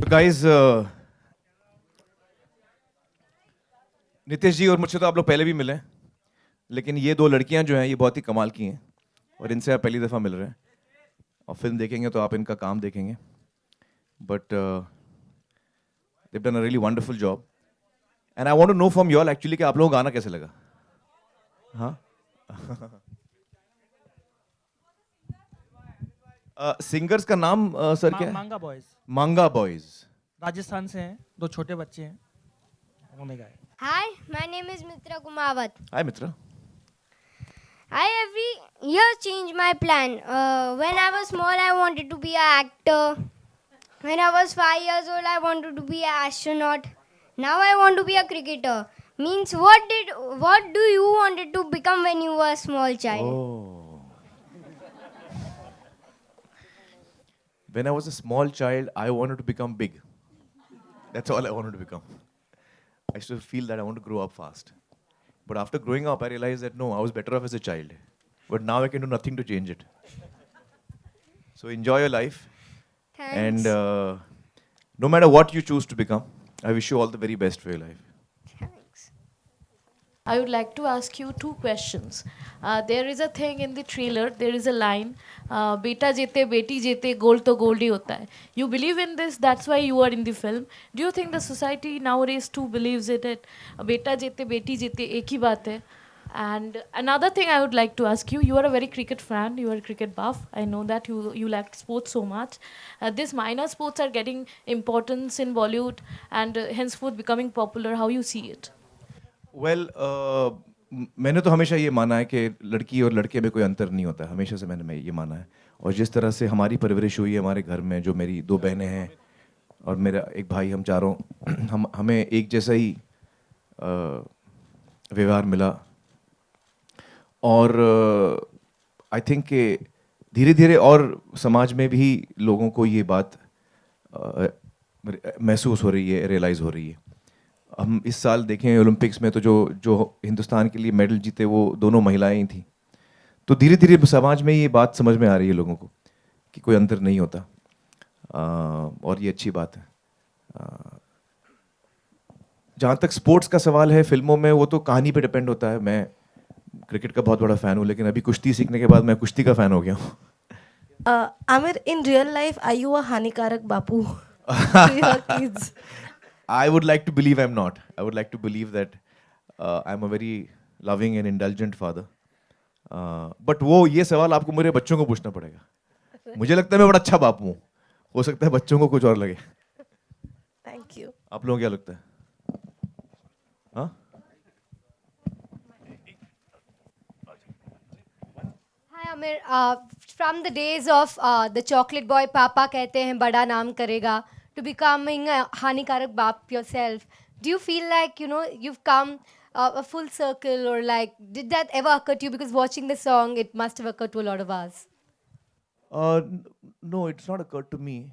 Guys Nitesh जी और मुझसे तो आप लोग पहले भी मिले हैं, लेकिन ये दो लड़कियां जो हैं ये बहुत ही कमाल की हैं और इनसे आप पहली दफ़ा मिल रहे हैं और फिल्म देखेंगे तो आप इनका काम देखेंगे. But they've done a really wonderful job and I want to know from you all actually कि आप लोगों को गाना कैसे लगा. हाँ. सिंगर्स का नाम सर क्या है? मांगा बॉयज मांगा बॉयज. राजस्थान से हैं, दो छोटे बच्चे हैं, उन्होंने गाए. Hi, my name is Mitra Kumawat. Hi Mitra. I every year change my plan. When I was small, I wanted to be an actor. When I was 5 years old, I wanted to be an astronaut. Now I want to be a cricketer. Means what do you wanted to become when you were a small child? Oh. When I was a small child, I wanted to become big. That's all I wanted to become. I used to feel that I want to grow up fast. But after growing up, I realized that no, I was better off as a child. But now I can do nothing to change it. So enjoy your life. Thanks. And no matter what you choose to become, I wish you all the very best for your life. Thanks. I would like to ask you two questions. There is a thing in the trailer, there is a line, beta jete, beti jete, gold to gold hi hota hai. You believe in this, that's why you are in the film. Do you think the society nowadays too believes in it? Beta jete, beti jete, ek hi baat hai. And another thing I would like to ask you, you are a very cricket fan, you are a cricket buff. I know that you like sports so much. These minor sports are getting importance in Bollywood and henceforth becoming popular. How you see it? Well, मैंने तो हमेशा ये माना है कि लड़की और लड़के में कोई अंतर नहीं होता है. हमेशा से मैंने ये माना है. और जिस तरह से हमारी परवरिश हुई है हमारे घर में, जो मेरी दो बहनें हैं और मेरा एक भाई, हम चारों हमें एक जैसा ही व्यवहार मिला. और आई थिंक कि धीरे धीरे और समाज में भी लोगों को ये बात महसूस हो रही है, रियलाइज़ हो रही है. हम इस साल देखें ओलंपिक्स में तो जो हिंदुस्तान के लिए मेडल जीते वो दोनों महिलाएं ही थी. तो धीरे धीरे समाज में ये बात समझ में आ रही है लोगों को कि कोई अंतर नहीं होता. और ये अच्छी बात है. जहाँ तक स्पोर्ट्स का सवाल है, फिल्मों में वो तो कहानी पे डिपेंड होता है. मैं क्रिकेट का बहुत बड़ा फ़ैन हूँ, लेकिन अभी कुश्ती सीखने के बाद मैं कुश्ती का फ़ैन हो गया हूँ. Amir, in real life, are you a Hanikarak Bapu to your kids? I would like to believe I'm not. I would like to believe that I'm a very loving and indulgent father. But वो ये सवाल आपको मेरे बच्चों को पूछना पड़ेगा. मुझे लगता है मैं बड़ा अच्छा बाप हूँ. हो सकता है बच्चों को कुछ और लगे. Thank you. आप लोगों को क्या लगता है? हाँ? Hi Amir, from the days of the chocolate boy Papa कहते हैं बड़ा नाम करेगा, to becoming a हानिकारक बाप yourself, do you feel like you've come a full circle, or like did that ever occur to you? Because watching the song, it must have occurred to a lot of us. No, it's not occurred to me.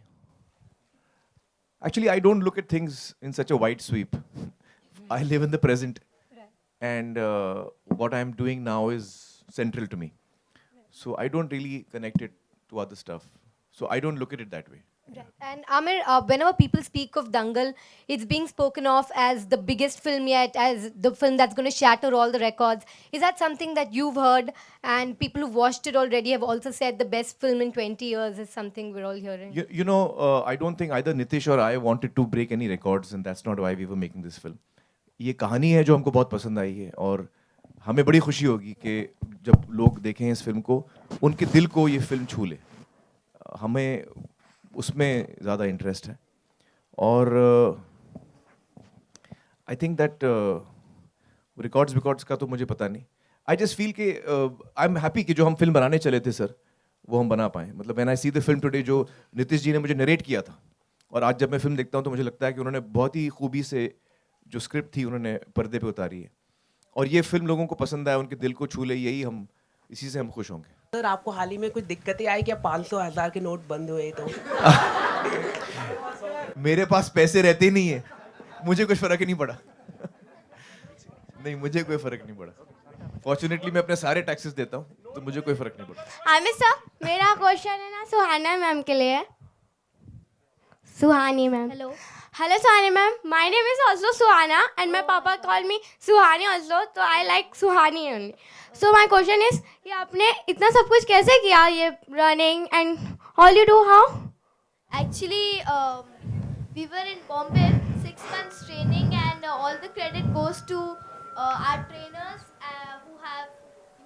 Actually, I don't look at things in such a wide sweep. I live in the present, and what I'm doing now is central to me. So I don't really connect it to other stuff. So I don't look at it that way. And Amir, whenever people speak of Dangal, it's being spoken of as the biggest film yet, as the film that's going to shatter all the records. Is that something that you've heard, and people who've watched it already have also said the best film in 20 years is something we're all hearing? You know, I don't think either Nitish or I wanted to break any records, and that's not why we were making this film. ये कहानी है जो हमको बहुत पसंद आई है और हमें बड़ी खुशी होगी कि जब लोग देखें इस फिल्म को, उनके दिल को ये फिल्म छू ले. हमें उसमें ज़्यादा इंटरेस्ट है और आई थिंक दैट रिकॉर्ड्स का तो मुझे पता नहीं. आई जस्ट फील कि आई एम हैप्पी कि जो हम फिल्म बनाने चले थे सर, वो हम बना पाएँ. मतलब when I see the film today, जो नितिश जी ने मुझे नरेट किया था, और आज जब मैं फिल्म देखता हूँ तो मुझे लगता है कि उन्होंने बहुत ही खूबी से जो स्क्रिप्ट थी उन्होंने पर्दे पे उतारी है. और ये फिल्म लोगों को पसंद आया, उनके दिल को छू ले, यही हम, इसी से हम खुश होंगे. सर, आपको हाल ही में कुछ दिक्कतें आई क्या? 500,000 के नोट बंद हुए तो? मेरे पास पैसे रहते ही नहीं है, मुझे कुछ फर्क ही नहीं पड़ा. नहीं, मुझे कोई फर्क नहीं पड़ा. फॉर्चुनेटली मैं अपने सारे टैक्सेस देता हूँ, तो मुझे कोई फर्क नहीं पड़ा. आमिर सर, मेरा क्वेश्चन है ना सुहाना मैम के लिए. Suhani ma'am. Hello. Hello Suhani ma'am. My name is also Suhana and my papa called me Suhani also. So I like Suhani only. So my question is, ये आपने इतना सब कुछ कैसे किया? ये running and all you do how? Actually, we were in Bombay, 6 months training, and all the credit goes to our trainers who have,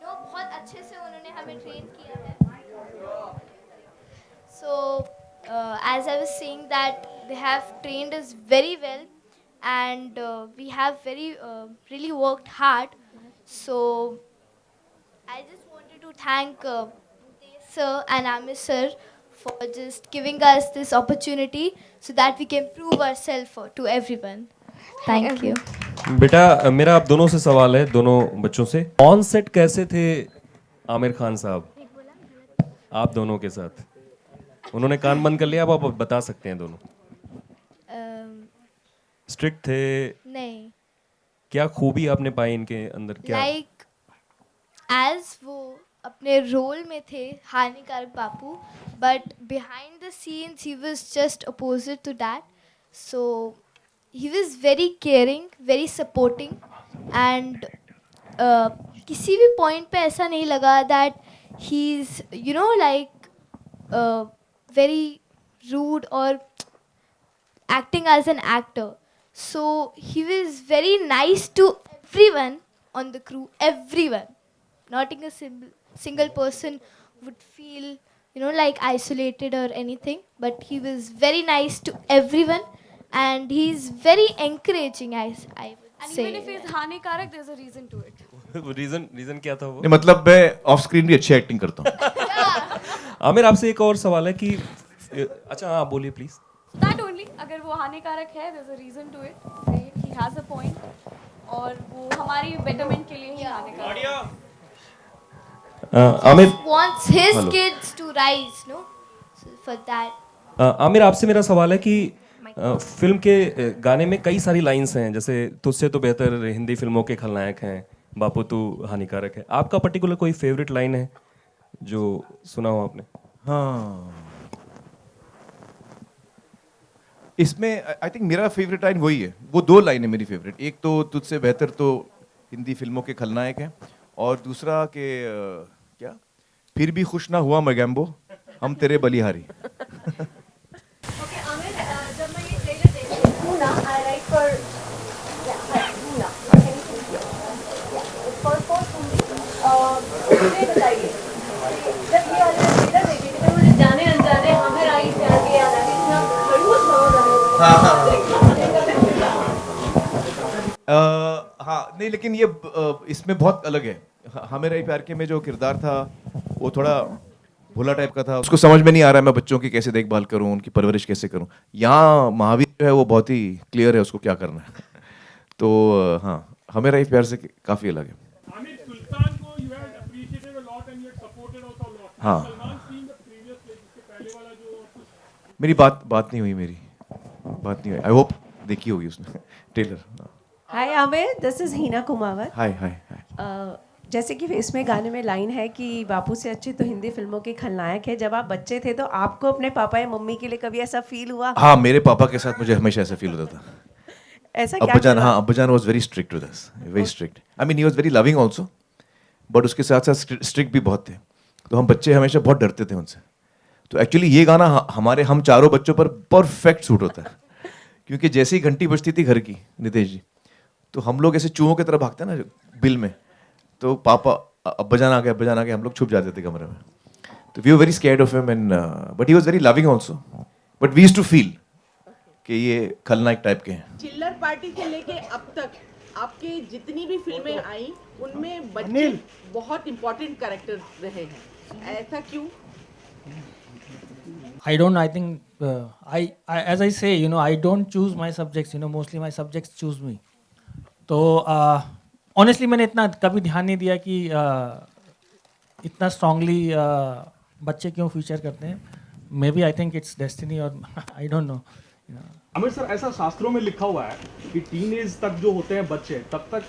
बहुत अच्छे से उन्होंने हमें train किया है. So, as I was saying that they have trained us very well, and we have really worked hard. So, I just wanted to thank Mukesh sir and Amir sir for just giving us this opportunity so that we can prove ourselves to everyone. Thank you. बेटा मेरा आप दोनों से सवाल है, दोनों बच्चों से। ऑन सेट कैसे थे आमिर खान साहब आप दोनों के साथ? उन्होंने कान बंद कर लिया, अब आप बता सकते हैं दोनों। स्ट्रिक्ट थे? नहीं, क्या खूबी आपने पाई इनके अंदर? क्या लाइक एज वो अपने रोल में थे हानिकारक Bapu, but behind the scenes he was just opposite to that. So he was very caring, very supporting, and किसी भी पॉइंट पे ऐसा नहीं लगा that he is like very rude or acting as an actor. So he was very nice to everyone on the crew, everyone. Not a single person would feel, like isolated or anything. But he was very nice to everyone, and he's very encouraging, I would And say. even if he's Hanikarak, there's a reason to it. Reason क्या था वो? नहीं मतलब मैं of screen भी अच्छी acting करता हूँ। आमिर आपसे एक और सवाल है कि अच्छा हाँ बोलिए प्लीज। That only, अगर वो हानिकारक है, there's a reason to it. He has a point. और वो हमारी betterment के लिए ही हानिकारक है. Aamir Wants his Hello. kids to rise, no? So for that. Aamir आपसे मेरा सवाल है कि फिल्म के गाने में कई सारी लाइंस हैं, जैसे तुझसे तो बेहतर हिंदी फिल्मों के खलनायक हैं, बापू तू हानिकारक है। आपका पर्टिकुलर कोई फेवरेट लाइन है जो सुना हो आपने? हाँ, इसमें आई थिंक मेरा फेवरेट लाइन वही है। वो दो लाइन है मेरी फेवरेट। एक तो तुझसे बेहतर तो हिंदी फिल्मों के खलनायक हैं, और दूसरा के क्या, फिर भी खुश ना हुआ मैगैम्बो, हम तेरे बलिहारी। Okay, Amir, जब मैं ये trailer देखी हूँ ना, I like for Huna. मुझे बताइए, जब ये वाला trailer देखी थी, तो मुझे जाने अनजाने आमिर आई से आगे याद आ गई, इतना खड़ूस हो रहा है। हाँ नहीं, लेकिन ये इसमें बहुत अलग है। हमें रही प्यार के में जो किरदार था वो थोड़ा भोला टाइप का था, उसको समझ में नहीं आ रहा है मैं बच्चों की कैसे देखभाल करूं, उनकी परवरिश कैसे करूं। यहाँ महावीर जो है वो बहुत ही क्लियर है उसको क्या करना है। तो हाँ, हमें रही प्यार से काफी अलग है। Amir, Sultan को you had appreciated a lot and you had supported also a lot. हाँ। Salman seen the previous play, जिसके पहले वाला जो कुछ मेरी बात नहीं हुई, मेरी बात नहीं हुई। आई होप देखी होगी उसने trailer. Hi Aamir, this is Heena Kumawat. Hi hi hi. जैसे कि इसमें गाने में लाइन है कि बापू से अच्छे तो हिंदी फिल्मों के खलनायक है। जब आप बच्चे थे तो आपको अपने पापा या मम्मी के लिए कभी ऐसा फील हुआ? हाँ, मेरे पापा के साथ मुझे हमेशा ऐसा फील होता था। ऐसा क्या? अब्बाजान, हाँ अब्बाजान was very strict with us, very strict. I mean he was very loving also, but उसके साथ साथ स्ट्रिक्ट भी बहुत थे। तो हम बच्चे हमेशा बहुत डरते थे उनसे। तो एक्चुअली ये गाना हम चारों बच्चों पर परफेक्ट सूट होता है, क्योंकि जैसे ही घंटी बजती थी घर की, नितेश जी, तो हम लोग ऐसे चूहों की तरह भागते हैं ना बिल में, तो पापा अब्बाजान आ गए, हम लोग छुप जाते थे कमरे में। तो we were very scared of him, and but he was very loving also, but we used to feel कि ये खलनायक टाइप के हैं। चिल्लर पार्टी से लेके अब तक आपके जितनी भी फिल्में आई उनमें बच्चे बहुत इम्पोर्टेंट कैरेक्टर रहे हैं, ऐसा क्यों? I don't know. I think as I say, I don't choose my subjects. Mostly my subjects choose me. तो honestly मैंने इतना कभी ध्यान नहीं दिया कि इतना strongly बच्चे क्यों फीचर करते हैं। Maybe I think it's destiny or I don't know. Aamir sir, ऐसा शास्त्रों में लिखा हुआ है कि टीनेज तक जो होते हैं बच्चे, तब तक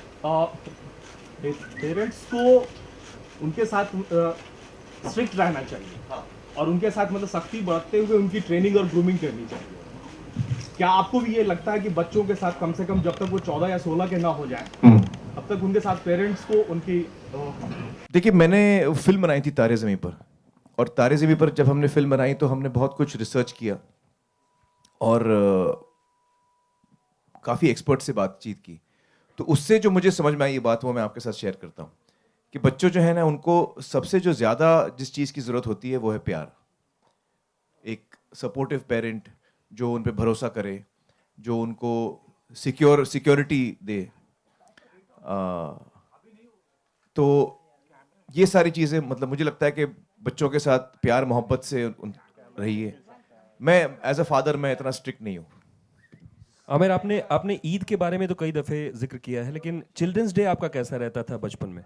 पेरेंट्स को उनके साथ स्ट्रिक्ट रहना चाहिए और उनके साथ मतलब सख्ती बरतते हुए उनकी ट्रेनिंग और ग्रूमिंग करनी चाहिए। क्या आपको भी ये लगता है कि बच्चों के साथ कम से कम जब तक वो 14 या 16 के ना हो जाए तब तक उनके साथ पेरेंट्स को उनकी देखिए, मैंने फिल्म बनाई थी तारे ज़मीं पर, और तारे ज़मीं पर जब हमने फिल्म बनाई तो हमने बहुत कुछ रिसर्च किया और काफ़ी एक्सपर्ट से बातचीत की। तो उससे जो मुझे समझ में आई ये बात, वो मैं आपके साथ शेयर करता हूँ कि बच्चों जो है ना, उनको सबसे जो ज़्यादा जिस चीज़ की ज़रूरत होती है वो है प्यार। एक सपोर्टिव पेरेंट जो उन पे भरोसा करे, जो उनको सिक्योरिटी दे। तो ये सारी चीज़ें, मतलब मुझे लगता है कि बच्चों के साथ प्यार मोहब्बत से रहिए। मैं एज अ फादर मैं इतना स्ट्रिक्ट नहीं हूँ। आमिर, आपने ईद के बारे में तो कई दफ़े जिक्र किया है, लेकिन चिल्ड्रंस डे आपका कैसा रहता था बचपन में?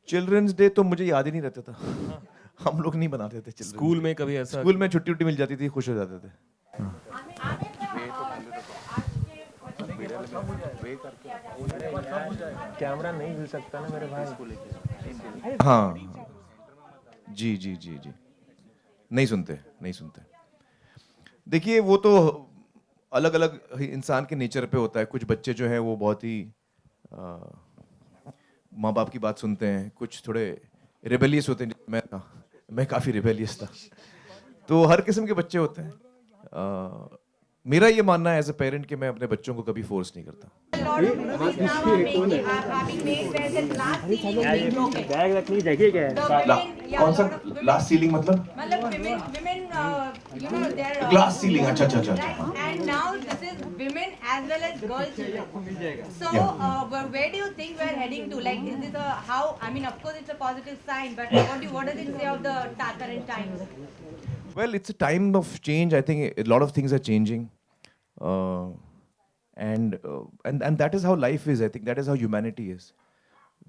चिल्ड्रंस डे तो मुझे याद ही नहीं रहता था। हम लोग नहीं बनाते थे चिल्ड्रंस। स्कूल में कभी ऐसा? स्कूल में छुट्टी मिल जाती थी, खुश हो जाते थे। कैमरा नहीं हिल सकता ना मेरे भाई। हाँ जी जी जी जी, नहीं सुनते। देखिए, वो तो अलग अलग इंसान के नेचर पे होता है। कुछ बच्चे जो हैं वो बहुत ही माँ बाप की बात सुनते हैं, कुछ थोड़े रिबेलियस होते हैं। मैं काफ़ी रिबेलियस था। तो हर किस्म के बच्चे होते हैं। मेरा ये मानना है एज अ पेरेंट कि मैं अपने बच्चों को कभी फोर्स नहीं करता। बैग रखनी जगह क्या है? कौन सा लास्ट सीलिंग मतलब? ग्लास सीलिंग, अच्छा। And now this is women as well as girl children. So where do you think we are heading to? Like, is this I mean, of course it's a positive sign, but what does it say of the current times? Well, it's a time of change. I think a lot of things are changing, and that is how life is. I think that is how humanity is.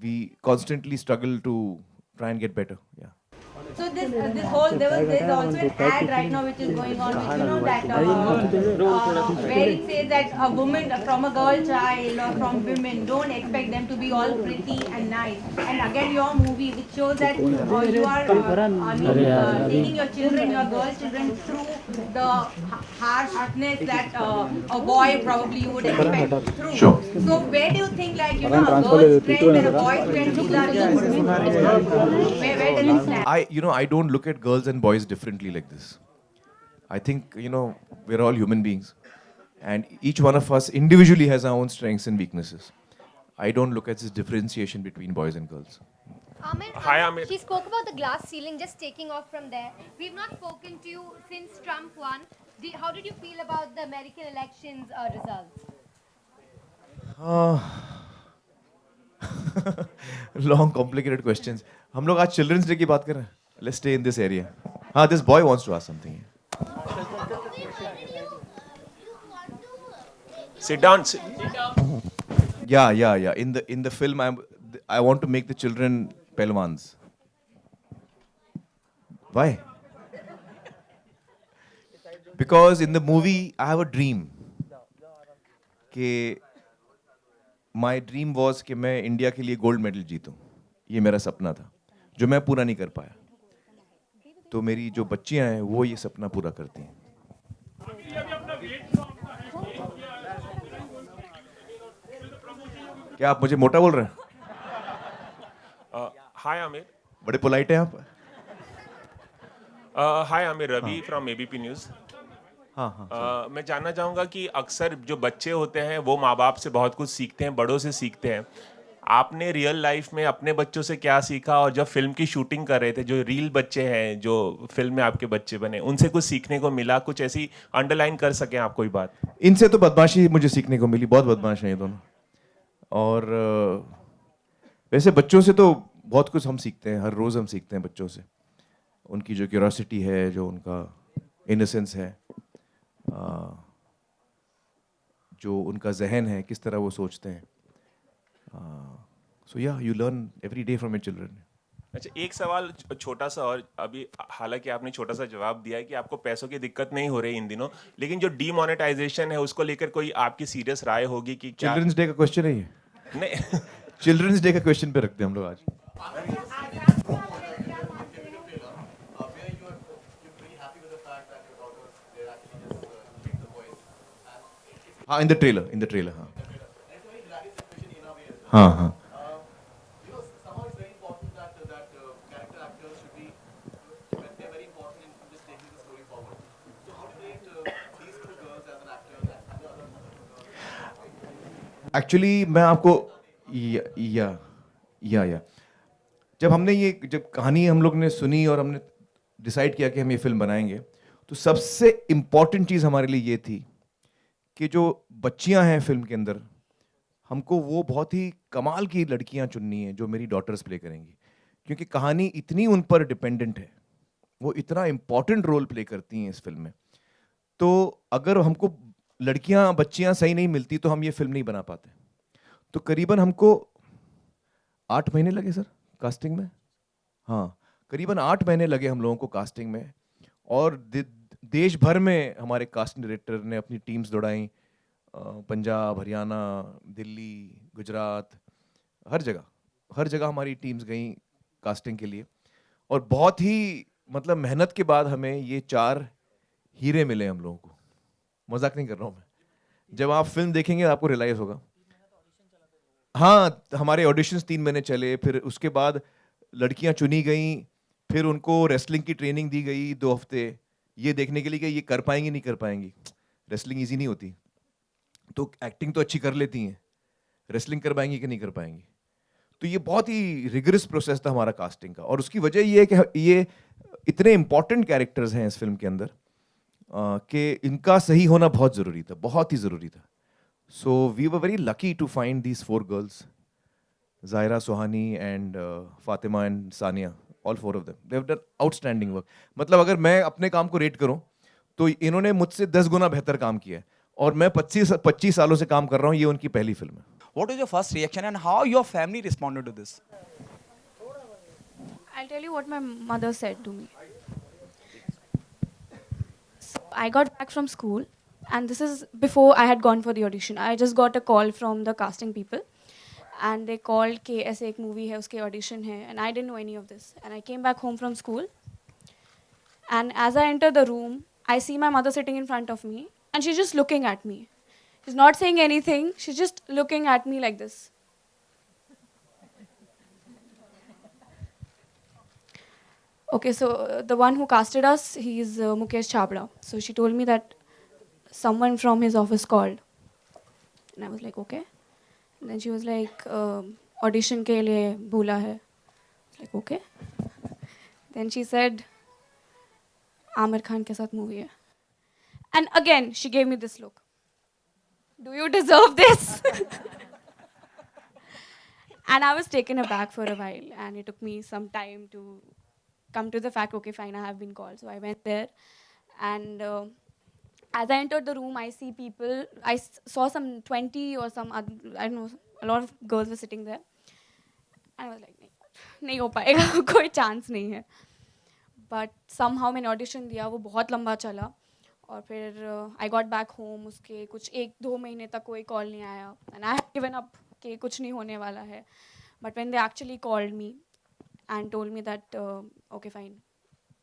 We constantly struggle to try and get better. Yeah. So this whole there's also an ad right now which is going on, which you know that where it says that a woman from a girl child or from women, don't expect them to be all pretty and nice. And again your movie which shows that you are taking your children, your girl children through the harshness that a boy probably you would expect through. Sure. So where do you think, like, you know, a girl's friend and a boy's friend, these are equal? Where does it stand? I don't look at girls and boys differently like this. I think, we're all human beings. And each one of us individually has our own strengths and weaknesses. I don't look at this differentiation between boys and girls. Hi, Amir. She spoke about the glass ceiling, just taking off from there. We've not spoken to you since Trump won. How did you feel about the American elections results? Long, complicated questions. हम लोग आज children's day की बात कर रहे हैं. Let's stay in this area. This boy wants to ask something. Sit down. Yeah. In the film, I want to make the children Pelwans. Why? Because in the movie, I have a dream. My dream was कि मैं India के लिए gold medal जीतूं. ये मेरा सपना था, जो मैं पूरा नहीं कर पाया. तो मेरी जो बच्चियां हैं वो ये सपना पूरा करती हैं. क्या आप मुझे मोटा बोल रहे हैं? Hi Amir. बड़े पोलाइट हैं आप. Hi Amir, Ravi from ABP News. हाँ. मैं जानना चाहूँगा कि अक्सर जो बच्चे होते हैं वो माँ बाप से बहुत कुछ सीखते हैं, बड़ों से सीखते हैं. आपने रियल लाइफ में अपने बच्चों से क्या सीखा, और जब फिल्म की शूटिंग कर रहे थे, जो रियल बच्चे हैं जो फिल्म में आपके बच्चे बने, उनसे कुछ सीखने को मिला? कुछ ऐसी अंडरलाइन कर सकें आप कोई बात? इनसे तो बदमाशी मुझे सीखने को मिली. बहुत बदमाश हैं ये दोनों. और वैसे बच्चों से तो बहुत कुछ हम सीखते हैं. हर रोज़ हम सीखते हैं बच्चों से. उनकी जो क्यूरोसिटी है, जो उनका इनोसेंस है, जो उनका जहन है, किस तरह वो सोचते हैं. So yeah, you learn every day from your children. अच्छा, एक सवाल छोटा सा और, अभी हालांकि आपने छोटा सा जवाब दिया है कि आपको पैसों की दिक्कत नहीं हो रही इन दिनों, लेकिन जो डीमोनेटाइजेशन है उसको लेकर कोई आपकी सीरियस राय होगी कि क्या? चिल्ड्रंस डे का क्वेश्चन है ये? नहीं. चिल्ड्रंस डे का क्वेश्चन पे रखते हैं हम लोग आज. हाँ, इन द ट्रेलर, हाँ हाँ हाँ एक्चुअली मैं आपको या जब हमने ये जब कहानी हम लोग ने सुनी और हमने डिसाइड किया कि हम ये फिल्म बनाएंगे, तो सबसे इम्पॉर्टेंट चीज़ हमारे लिए ये थी कि जो बच्चियां हैं फिल्म के अंदर, हमको वो बहुत ही कमाल की लड़कियां चुननी है जो मेरी डॉटर्स प्ले करेंगी, क्योंकि कहानी इतनी उन पर डिपेंडेंट है, वो इतना इम्पॉर्टेंट रोल प्ले करती हैं इस फिल्म में। तो अगर हमको लड़कियां बच्चियां सही नहीं मिलती तो हम ये फिल्म नहीं बना पाते। तो करीबन हमको 8 महीने लगे सर कास्टिंग में। हाँ, करीबन 8 महीने लगे हम लोगों को कास्टिंग में, और देश भर में हमारे कास्टिंग डायरेक्टर ने अपनी टीम्स दौड़ाई, पंजाब, हरियाणा, दिल्ली, गुजरात, हर जगह हमारी टीम्स गई कास्टिंग के लिए। और बहुत ही मतलब मेहनत के बाद हमें ये 4 हीरे मिले हम लोगों को। मजाक नहीं कर रहा हूँ मैं, जब आप फिल्म देखेंगे आपको रियलाइज होगा। हाँ, हमारे ऑडिशंस 3 महीने चले, फिर उसके बाद लड़कियां चुनी गई, फिर उनको रेसलिंग की ट्रेनिंग दी गई 2 हफ्ते, ये देखने के लिए कि ये कर पाएंगी नहीं कर पाएंगी। रेसलिंग इजी नहीं होती, तो एक्टिंग तो अच्छी कर लेती हैं, रेसलिंग कर पाएंगी कि नहीं कर पाएंगी। तो ये बहुत ही रिगरस प्रोसेस था हमारा कास्टिंग का, और उसकी वजह ये है कि ये इतने इंपॉर्टेंट कैरेक्टर्स हैं इस फिल्म के अंदर कि इनका सही होना बहुत ज़रूरी था, बहुत ही ज़रूरी था। So we were very lucky to find these 4 girls, Zaira, Sohani and Fatima and Sania, all 4 of them. They have done outstanding work. मतलब अगर मैं अपने काम को रेट करूं तो इन्होंने मुझसे 10 गुना बेहतर काम किया है, और मैं 25 सालों से काम कर रहा हूं, ये उनकी पहली फिल्म है। What was your first reaction and how your family responded to this? I'll tell you what my mother said to me. So I got back from school, and this is before I had gone for the audition. I just got a call from the casting people, and they called कि ऐसे एक movie है, उसके audition है, and I didn't know any of this. And I came back home from school, and as I entered the room, I see my mother sitting in front of me, and she's just looking at me. She's not saying anything. She's just looking at me like this. Okay, so the one who casted us, he's Mukesh Chabra. So she told me that someone from his office called. And I was like, okay. And then she was like, audition के लिए बोला है. I was like, okay. Then she said, Aamir Khan के साथ movie है. And again, she gave me this look. Do you deserve this? And I was taken aback for a while, and it took me some time to come to the fact, okay, fine, I have been called. So I went there, and as I entered the room, I see people. I saw some 20 or some other, I don't know, a lot of girls were sitting there. And I was like, नहीं हो पाएगा, कोई chance नहीं है. But somehow मैंने audition दिया, वो बहुत लंबा चला, और फिर I got back home. उसके कुछ 1-2 महीने तक कोई call नहीं आया, and I had given up कि कुछ नहीं होने वाला है. But when they actually called me and told me that, okay, fine,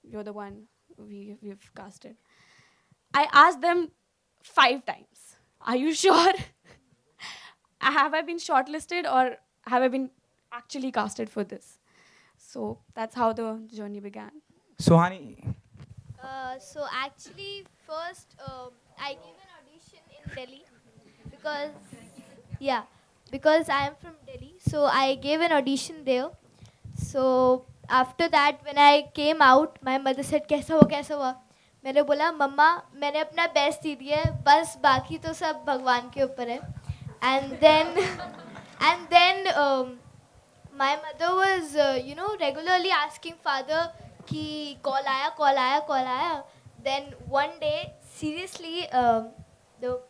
you're the one we've casted. I asked them 5 times, are you sure? Have I been shortlisted, or have I been actually casted for this? So that's how the journey began. Sohani. So actually, first I gave an audition in Delhi because I am from Delhi. So I gave an audition there. So after that, when I came out, my mother said, कैसा हुआ? मैंने बोला, मम्मा मैंने अपना best दे दिया है, बस बाकी तो सब भगवान के ऊपर है. And then my mother was regularly asking father कि कॉल आया. Then one day seriously the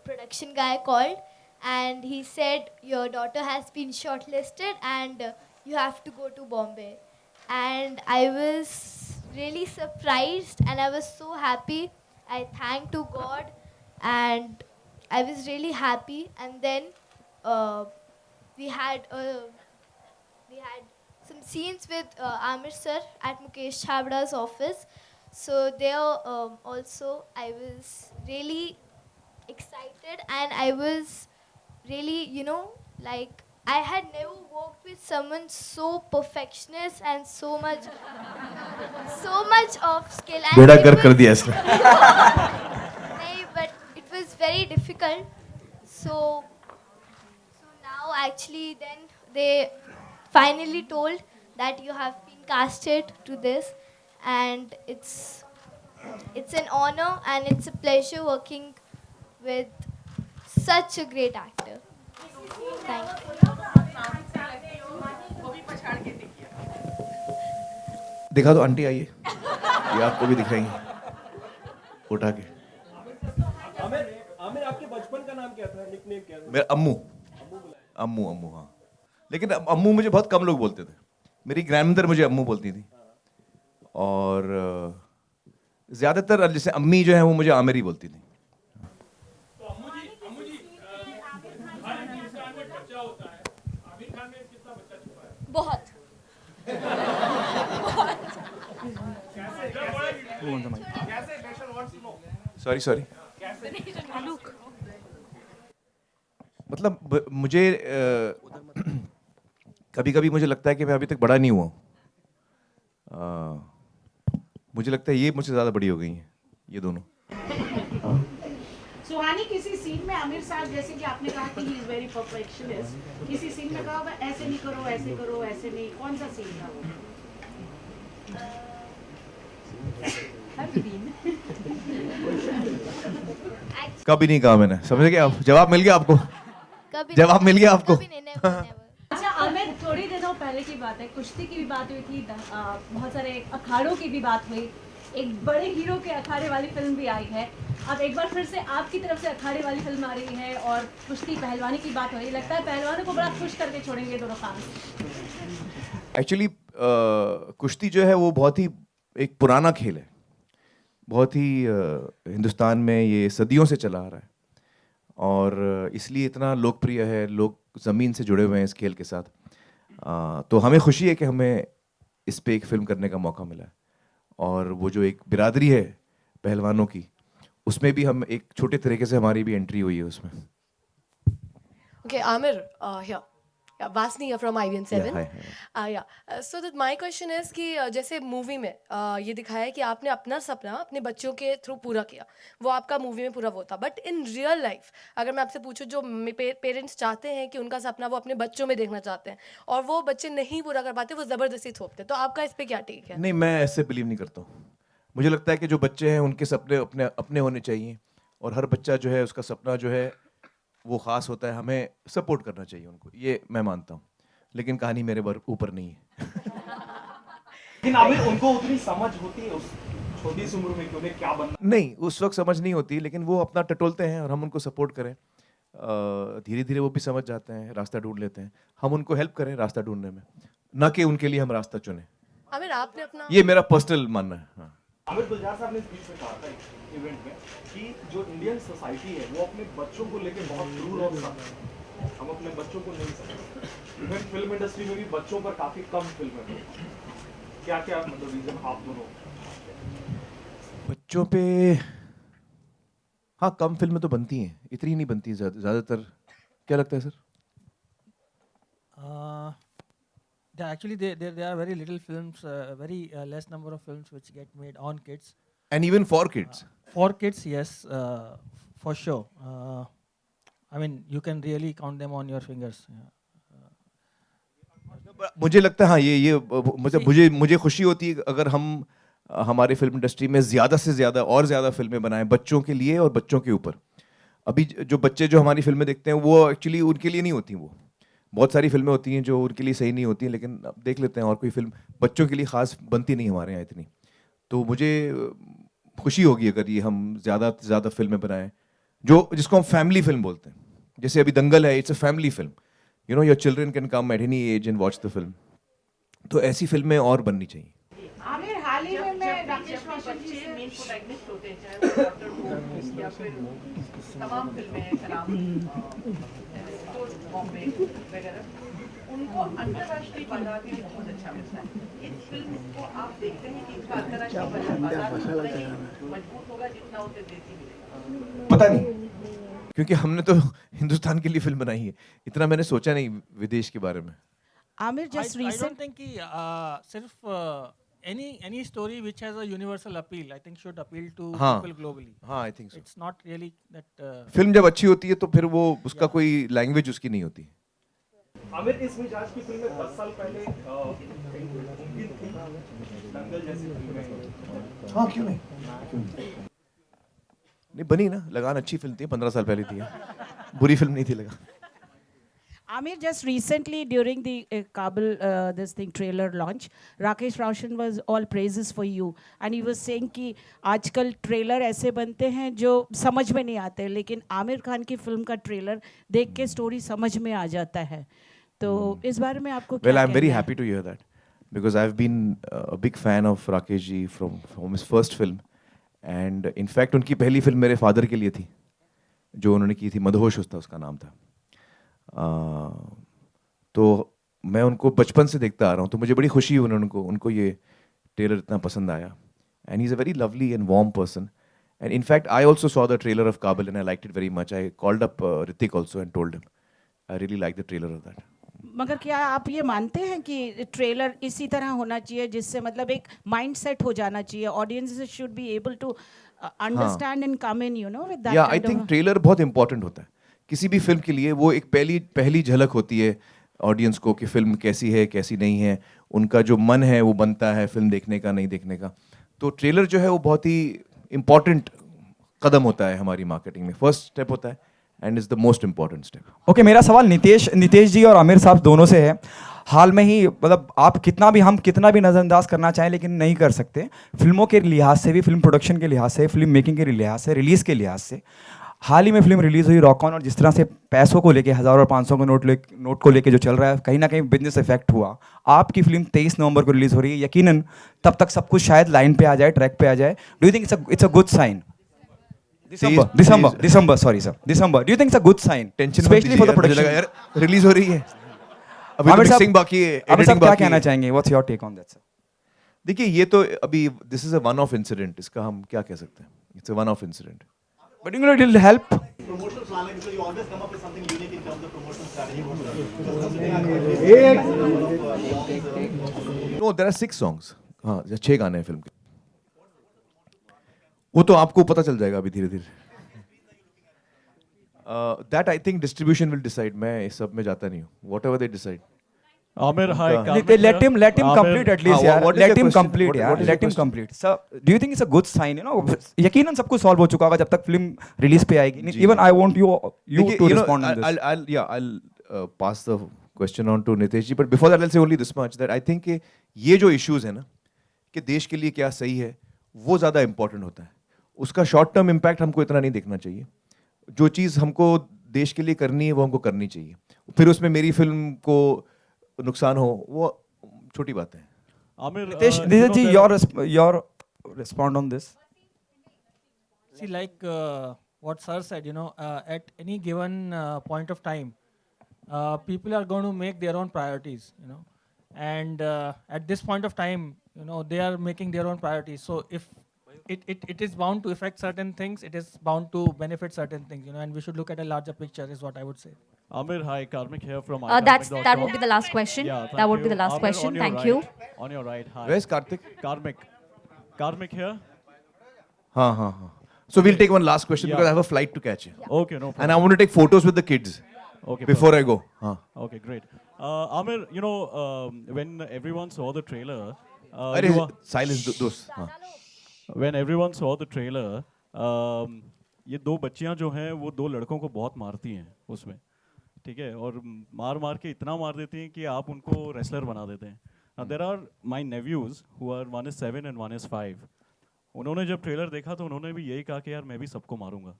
production guy called, and he said, your daughter has been shortlisted and you have to go to Bombay. And I was really surprised, and I was so happy. I thanked to God, and I was really happy. And then we had some scenes with Amir sir at Mukesh Chabra's office. So there also I was really excited, and I was really, like, I had never worked with someone so perfectionist and so much of skill. And बेड़ा it गर्क कर was- दिया इसने. नहीं, but it was very difficult. So now actually then they finally told that you have been casted to this, and it's an honor and it's a pleasure working with such a great actor. Thank you. दिखा दो aunty, आइए, ये आपको भी दिखाएंगे उठा के. आमिर आपके बचपन का नाम क्या था, निकनेम क्या था? मेरा अम्मू. अम्मू हाँ. लेकिन अम्मू मुझे बहुत कम लोग बोलते थे. मेरी ग्रैंडमदर मुझे अम्मू बोलती थी, और ज्यादातर जैसे अम्मी जो है वो मुझे आमिर ही बोलती थी. बहुत सॉरी. मतलब मुझे कभी कभी मुझे लगता है कि मैं अभी तक बड़ा नहीं हुआ हूँ. मुझे लगता है ये मुझसे ज्यादा बड़ी हो गई हैं ये दोनों. सुहानी, किसी सीन में आमिर साहब, जैसे कि आपने कहा कि ही इज वेरी परफेक्शनिस्ट, किसी सीन में कहा होगा ऐसे नहीं करो, ऐसे करो, ऐसे नहीं, कौन सा सीन था वो? कभी नहीं कहा मैंने. समझ गए आप? जवाब मिल गया आपको? जवाब मिल गया आपको? अच्छा आमिर, थोड़ी दिनों पहले की बात है, कुश्ती की भी बात हुई थी, बहुत सारे अखाड़ों की भी बात हुई, एक बड़े हीरो के अखाड़े वाली फिल्म भी आई है. अब एक बार फिर से आपकी तरफ से अखाड़े वाली फिल्म आ रही है और कुश्ती पहलवानी की बात हो रही है. लगता है पहलवानों को बड़ा खुश करके छोड़ेंगे दोनों काम. एक्चुअली कुश्ती जो है वो बहुत ही एक पुराना खेल है. बहुत ही हिंदुस्तान में ये सदियों से चला आ रहा है, और इसलिए इतना लोकप्रिय है. लोग ज़मीन से जुड़े हुए हैं इस खेल के साथ. तो हमें खुशी है कि हमें इस पे एक फिल्म करने का मौका मिला है, और वो जो एक बिरादरी है पहलवानों की, उसमें भी हम एक छोटे तरीके से हमारी भी एंट्री हुई है उसमें. Okay, Amir, here. Yeah, Vasni from IVN7. Yeah, hi. So that my question is कि जैसे मूवी में ये दिखाया है कि आपने अपना सपना अपने बच्चों के थ्रू पूरा किया, वो आपका मूवी में पूरा वो था. बट इन रियल लाइफ अगर मैं आपसे पूछूं, जो पेरेंट्स चाहते हैं कि उनका सपना वो अपने बच्चों में देखना चाहते हैं, और वो बच्चे नहीं पूरा कर पाते, वो ज़बरदस्ती थोपते, तो आपका इस पे क्या टेक है? नहीं, मैं ऐसे बिलीव नहीं करता हूँ. मुझे लगता है कि जो बच्चे हैं उनके सपने अपने अपने होने चाहिए, और हर बच्चा जो है उसका सपना जो है वो ख़ास होता है. हमें सपोर्ट करना चाहिए उनको, ये मैं मानता हूँ. लेकिन कहानी मेरे ऊपर नहीं है. लेकिन आमिर, उनको उतनी समझ होती है उस छोटी सी उम्र में कि उन्हें क्या बनना? नहीं, उस वक्त समझ नहीं होती, लेकिन वो अपना टटोलते हैं और हम उनको सपोर्ट करें. धीरे धीरे वो भी समझ जाते हैं, रास्ता ढूंढ लेते हैं. हम उनको हेल्प करें रास्ता ढूंढने में, ना कि उनके लिए हम रास्ता चुनें. आमिर, आपने अपना, ये मेरा पर्सनल मानना है. हाँ. आमिर, गुलजार साहब ने स्पीच में कहा था इवेंट में कि जो इंडियन सोसाइटी है वो अपने बच्चों को लेके बहुत क्रूर और सख्त है. हम अपने बच्चों को नहीं समझते. इवन फिल्म इंडस्ट्री में भी बच्चों पर काफी कम फिल्में हैं. क्या क्या मतलब रीजन आप दोनों? बच्चों पे हाँ कम फिल्में तो बनती हैं, इतनी नहीं बनती ज़्यादातर. क्या लगता है sir? Actually, there are very little films, very less number of films which get made on kids. And even for kids? For kids, yes, for sure. I mean, you can really count them on your fingers. मुझे लगता है हाँ ये मतलब मुझे खुशी होती है अगर हम हमारे फिल्म इंडस्ट्री में ज़्यादा से ज़्यादा और ज़्यादा फिल्में बनाएं बच्चों के लिए और बच्चों के ऊपर. अभी जो बच्चे जो हमारी फिल्में देखते हैं वो एक्चुअली उनके लिए नहीं होती. वो बहुत सारी फिल्में होती हैं जो उनके लिए सही नहीं होती हैं, लेकिन अब देख लेते हैं और कोई फिल्म बच्चों के लिए ख़ास बनती नहीं हमारे यहाँ इतनी. तो मुझे खुशी होगी अगर ये हम ज़्यादा से ज़्यादा फिल्में बनाएं जिसको हम फैमिली फिल्म बोलते हैं. जैसे अभी दंगल है, it's a family film. You know, your children can come at any as and watch the film. तो ऐसी फिल्में और बननी चाहिए. आमिर, हाल ही में मैं राकेश रोशन जी से मेन प्रोटैगनिस्ट होते हैं, चाहे वो डॉक्टर हो या फिर तमाम फिल्में हैं, सलाम, बॉम्बे वगैरह, उनको अंतर्राष्ट्रीय बाजार भी बहुत अच्छा मिलता है. इस फिल्म को आप देखते हैं कि इसका अंतर्राष्ट्रीय बाजार मजबूत होगा जितना उसे देसी मिलेगा? पता नहीं. क्योंकि हमने तो हिंदुस्तान के लिए फिल्म बनाई है, इतना मैंने सोचा नहीं विदेश के बारे में. Amir, just I recent. don't think कि सिर्फ any story which has a universal appeal, I think should appeal to हाँ. people globally. हाँ, I think so. It's not really that. Film जब अच्छी होती है तो फिर वो उसका कोई लैंग्वेज उसकी नहीं होती. आमिर, इस मिजाज की फिल्में 10 साल पहले मुमकिन थी, दंगल जैसी फिल्में. हाँ, क्यों नहीं बनी ना. लगान अच्छी फिल्म थी, 15 साल पहले थी. बुरी फिल्म नहीं थी लगान. Amir, just recently during the Kabul this thing trailer launch, Rakesh Roshan was all praises for you, and he was saying कि आजकल ट्रेलर ऐसे बनते हैं जो समझ में नहीं आते, लेकिन आमिर खान की फिल्म का ट्रेलर देख के स्टोरी समझ में आ जाता है. तो इस बारे में आपको क्या Well, I'm very कहना है? happy to hear that because I've been a big fan of Rakesh ji from his first film, and in fact उनकी पहली फिल्म मेरे फादर के लिए थी जो उन्होंने की थी. मदहोश था उसका नाम था. तो मैं उनको बचपन से देखता आ रहा हूँ, तो मुझे बड़ी खुशी हुई उनको ये ट्रेलर इतना पसंद आया. And he's a very lovely and warm person. And in fact, I also saw the trailer of Kabul and I liked it very much. I called up Hrithik also and told him I really liked the trailer of that. मगर क्या आप ये मानते हैं कि trailer इसी तरह होना चाहिए जिससे मतलब एक माइंड सेट हो जाना चाहिए, audience should be able to understand and come in, you know, with that. या आई थिंक ट्रेलर बहुत इंपॉर्टेंट होता है किसी भी फिल्म के लिए. वो एक पहली झलक होती है ऑडियंस को कि फिल्म कैसी है कैसी नहीं है. उनका जो मन है वो बनता है फिल्म देखने का नहीं देखने का. तो ट्रेलर जो है वो बहुत ही इम्पॉर्टेंट कदम होता है हमारी मार्केटिंग में. फर्स्ट स्टेप होता है and is the most important step. Okay, मेरा सवाल नितेश जी और आमिर साहब दोनों से है. हाल में ही मतलब हम कितना भी नज़रअंदाज करना चाहें लेकिन नहीं कर सकते. फिल्मों के लिहाज से भी, फिल्म प्रोडक्शन के लिहाज से, फिल्म मेकिंग के लिहाज से, रिलीज़ के लिहाज से, हाल ही में फिल्म रिलीज़ हुई रॉक ऑन, और जिस तरह से पैसों को लेके 1000 और 500 के नोट को लेके जो चल रहा है, कहीं ना कहीं बिजनेस इफेक्ट हुआ. आपकी फिल्म 23 नवंबर को रिलीज़ हो रही है. यकीनन तब तक सब कुछ शायद लाइन पे आ जाए, ट्रैक पे आ जाए. Do you think it's a good sign? December, sorry sir, December. Do you think it's a good sign, specially for the production? यार रिलीज हो रही है, अभी आमिर तो साहब, मिक्सिंग बाकी है, आमिर साहब एडिटिंग क्या बाकी कहना है. चाहेंगे? What's your take on that sir? देखिए ये तो अभी this is a one off incident. इसका हम क्या कह सकते हैं? It's a one off incident. But you know it will help. Promotional planning, so you always come up with something unique in terms of promotional strategy. No there are 6 songs. हाँ, 6 गाने हैं film के. वो तो आपको पता चल जाएगा अभी धीरे धीरे. That I think distribution will decide. मैं इस सब में जाता नहीं हूँ. What ever they decide. Amir, hi. Let him complete at least, यार. what is Let your him question? complete, यार. What is your Let him question? complete. Sir, do you think it's a good sign? You know, यकीनन सब कुछ solve हो चुका होगा जब तक फिल्म रिलीज पे आएगी. Even I want you to respond on this. I'll pass the question on to Nitesh ji, but before that I'll say only this much that I think कि ये जो issues है ना कि देश के लिए क्या सही है वो ज़्यादा important होता है. उसका short term impact हमको इतना नहीं देखना चाहिए. जो चीज़ हमको देश के लिए करनी है वो हमको करनी चाहिए. फिर उसमें मेरी फिल्म को नुकसान हो वो छोटी बात है. Amir, Nitesh ji, your respond on this. See, like what sir said, you know, at any given point of time, people are going to make their own priorities, you know, and at this point of time, you know, they are making their own priorities. So if it is bound to affect certain things, it is bound to benefit certain things, you know, and we should look at a larger picture, is what I would say. Amir, hi, Karmik here from that would be the last question. Yeah, that would be the last Amir, question. on your Thank right, you. On your right, hi. Where's Karthik? Karmik here. हाँ. So we'll take one last question Yeah. because I have a flight to catch. Okay, no problem. And I want to take photos with the kids. Okay, before I go. हाँ. Okay, great. Amir, you know, when everyone saw the trailer, अरे silence दोस्त. हाँ. When everyone saw the trailer, ये 2 बच्चियां जो हैं वो 2 लड़कों को बहुत मारती हैं उसमें, ठीक है, और मार के इतना मार देती हैं कि आप उनको रेसलर बना देते हैं. There are my nephews who are, one is 7 and one is 5. उन्होंने जब ट्रेलर देखा तो उन्होंने भी यही कहा कि यार मैं भी सबको मारूंगा.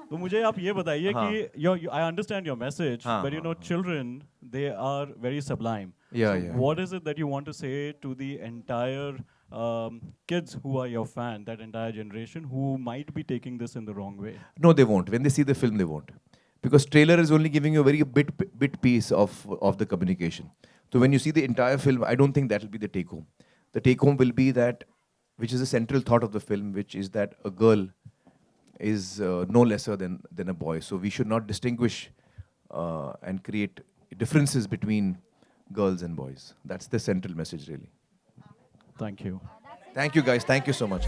तो मुझे आप ये बताइए कि I understand your message, but you know, children, they are very sublime. Yeah. What is it that you want to say to the entire kids who are your fan, that entire generation who might be taking this in the wrong way? No, they won't. When they see the film, they won't. Because trailer is only giving you a very bit piece of the communication. So when you see the entire film, I don't think that will be the take home. The take home will be that, which is the central thought of the film, which is that a girl is no lesser than a boy. So we should not distinguish and create differences between girls and boys. That's the central message, really. Thank you. Thank you, guys. Thank you so much.